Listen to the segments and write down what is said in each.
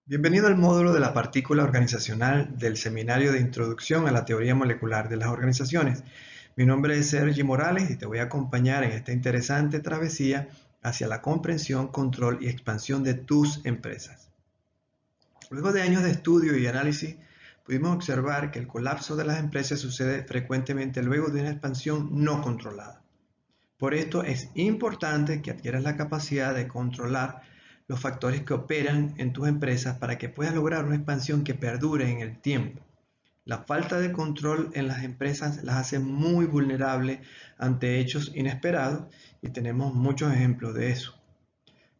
Bienvenido al módulo de la partícula organizacional del Seminario de Introducción a la Teoría Molecular de las Organizaciones. Mi nombre es Sergi Morales y te voy a acompañar en esta interesante travesía hacia la comprensión, control y expansión de tus empresas. Luego de años de estudio y análisis, pudimos observar que el colapso de las empresas sucede frecuentemente luego de una expansión no controlada. Por esto es importante que adquieras la capacidad de controlar los factores que operan en tus empresas para que puedas lograr una expansión que perdure en el tiempo. La falta de control en las empresas las hace muy vulnerables ante hechos inesperados y tenemos muchos ejemplos de eso.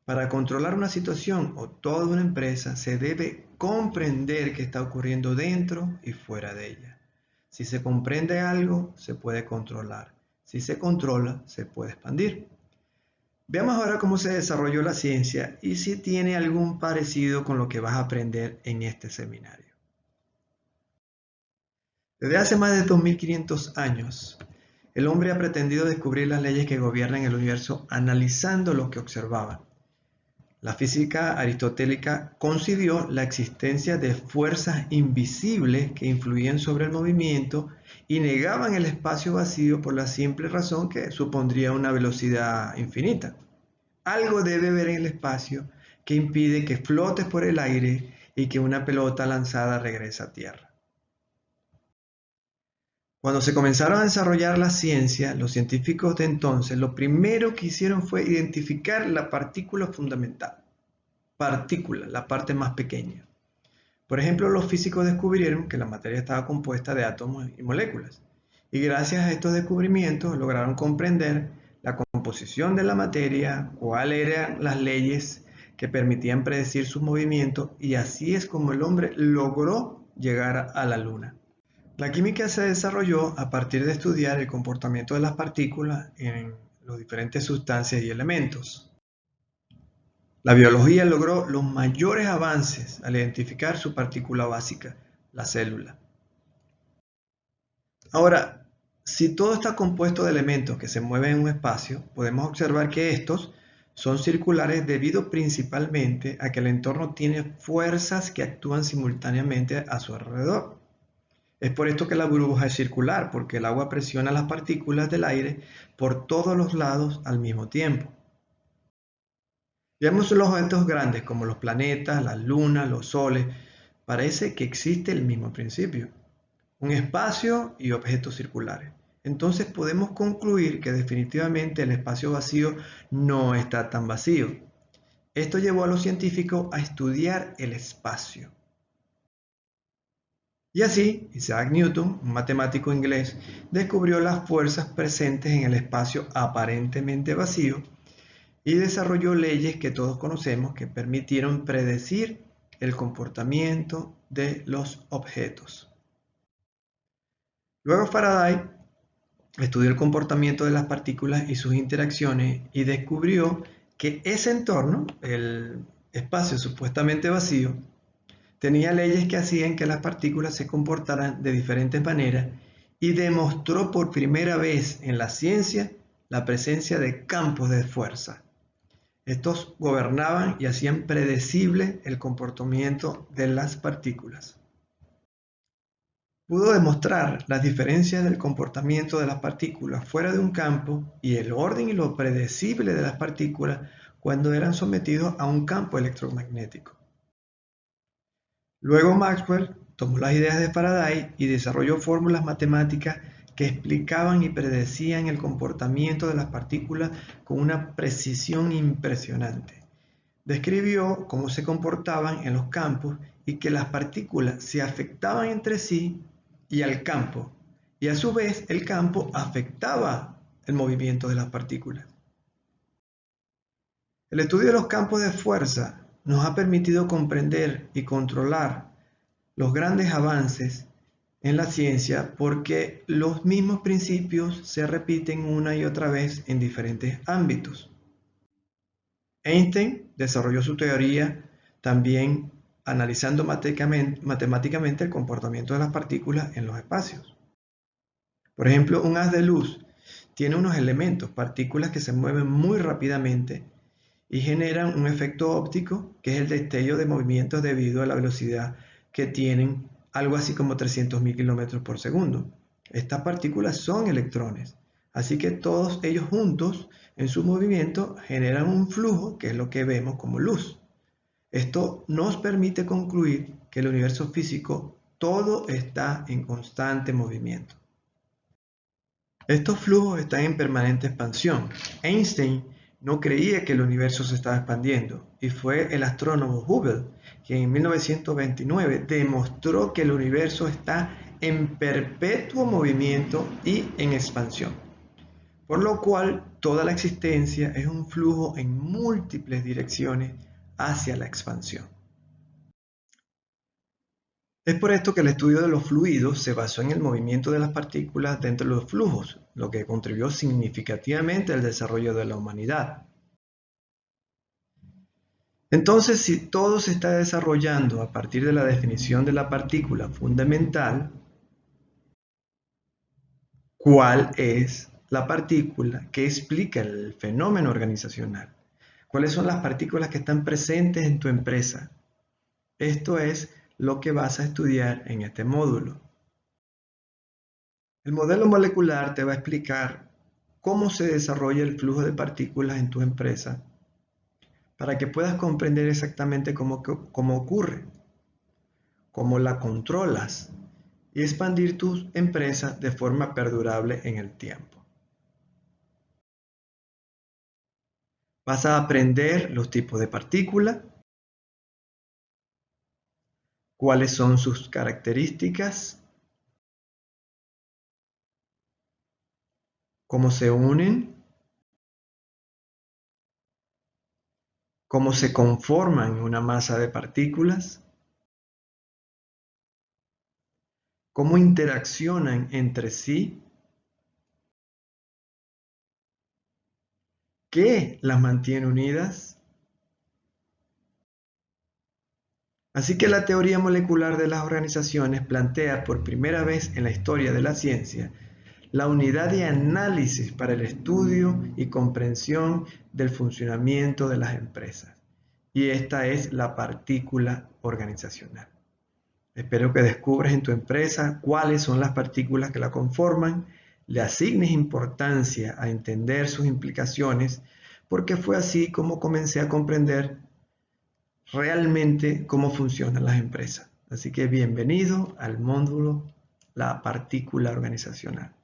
Para controlar una situación o toda una empresa se debe comprender qué está ocurriendo dentro y fuera de ella. Si se comprende algo, se puede controlar. Si se controla, se puede expandir. Veamos ahora cómo se desarrolló la ciencia y si tiene algún parecido con lo que vas a aprender en este seminario. Desde hace más de 2500 años, el hombre ha pretendido descubrir las leyes que gobiernan el universo analizando lo que observaba. La física aristotélica concibió la existencia de fuerzas invisibles que influían sobre el movimiento y negaban el espacio vacío por la simple razón que supondría una velocidad infinita. Algo debe haber en el espacio que impide que flotes por el aire y que una pelota lanzada regrese a tierra. Cuando se comenzaron a desarrollar la ciencia, los científicos de entonces lo primero que hicieron fue identificar la partícula fundamental. Partícula, la parte más pequeña. Por ejemplo, los físicos descubrieron que la materia estaba compuesta de átomos y moléculas. Y gracias a estos descubrimientos lograron comprender la composición de la materia, cuáles eran las leyes que permitían predecir sus movimientos, y así es como el hombre logró llegar a la luna. La química se desarrolló a partir de estudiar el comportamiento de las partículas en las diferentes sustancias y elementos. La biología logró los mayores avances al identificar su partícula básica, la célula. Ahora, si todo está compuesto de elementos que se mueven en un espacio, podemos observar que estos son circulares debido principalmente a que el entorno tiene fuerzas que actúan simultáneamente a su alrededor. Es por esto que la burbuja es circular, porque el agua presiona las partículas del aire por todos los lados al mismo tiempo. Veamos los objetos grandes como los planetas, las lunas, los soles. Parece que existe el mismo principio, un espacio y objetos circulares. Entonces podemos concluir que definitivamente el espacio vacío no está tan vacío. Esto llevó a los científicos a estudiar el espacio. Y así, Isaac Newton, un matemático inglés, descubrió las fuerzas presentes en el espacio aparentemente vacío y desarrolló leyes que todos conocemos que permitieron predecir el comportamiento de los objetos. Luego Faraday estudió el comportamiento de las partículas y sus interacciones y descubrió que ese entorno, el espacio supuestamente vacío, tenía leyes que hacían que las partículas se comportaran de diferentes maneras y demostró por primera vez en la ciencia la presencia de campos de fuerza. Estos gobernaban y hacían predecible el comportamiento de las partículas. Pudo demostrar las diferencias del comportamiento de las partículas fuera de un campo y el orden y lo predecible de las partículas cuando eran sometidos a un campo electromagnético. Luego Maxwell tomó las ideas de Faraday y desarrolló fórmulas matemáticas que explicaban y predecían el comportamiento de las partículas con una precisión impresionante. Describió cómo se comportaban en los campos y que las partículas se afectaban entre sí y al campo, y a su vez el campo afectaba el movimiento de las partículas. El estudio de los campos de fuerza nos ha permitido comprender y controlar los grandes avances en la ciencia porque los mismos principios se repiten una y otra vez en diferentes ámbitos. Einstein desarrolló su teoría también analizando matemáticamente el comportamiento de las partículas en los espacios. Por ejemplo, un haz de luz tiene unos elementos, partículas que se mueven muy rápidamente y generan un efecto óptico que es el destello de movimientos debido a la velocidad que tienen, algo así como 300.000 kilómetros por segundo. Estas partículas son electrones, así que todos ellos juntos en su movimiento generan un flujo que es lo que vemos como luz. Esto nos permite concluir que el universo físico todo está en constante movimiento. Estos flujos están en permanente expansión. Einstein no creía que el universo se estaba expandiendo y fue el astrónomo Hubble quien en 1929 demostró que el universo está en perpetuo movimiento y en expansión, por lo cual toda la existencia es un flujo en múltiples direcciones hacia la expansión. Es por esto que el estudio de los fluidos se basó en el movimiento de las partículas dentro de los flujos, lo que contribuyó significativamente al desarrollo de la humanidad. Entonces, si todo se está desarrollando a partir de la definición de la partícula fundamental, ¿cuál es la partícula que explica el fenómeno organizacional? ¿Cuáles son las partículas que están presentes en tu empresa? Esto es lo que vas a estudiar en este módulo. El modelo molecular te va a explicar cómo se desarrolla el flujo de partículas en tu empresa para que puedas comprender exactamente cómo ocurre, cómo la controlas y expandir tu empresa de forma perdurable en el tiempo. Vas a aprender los tipos de partículas, cuáles son sus características, cómo se unen, cómo se conforman en una masa de partículas, cómo interaccionan entre sí, qué las mantiene unidas. Así que la teoría molecular de las organizaciones plantea por primera vez en la historia de la ciencia la unidad de análisis para el estudio y comprensión del funcionamiento de las empresas. Y esta es la partícula organizacional. Espero que descubras en tu empresa cuáles son las partículas que la conforman, le asignes importancia a entender sus implicaciones, porque fue así como comencé a comprender realmente cómo funcionan las empresas. Así que bienvenido al módulo La partícula organizacional.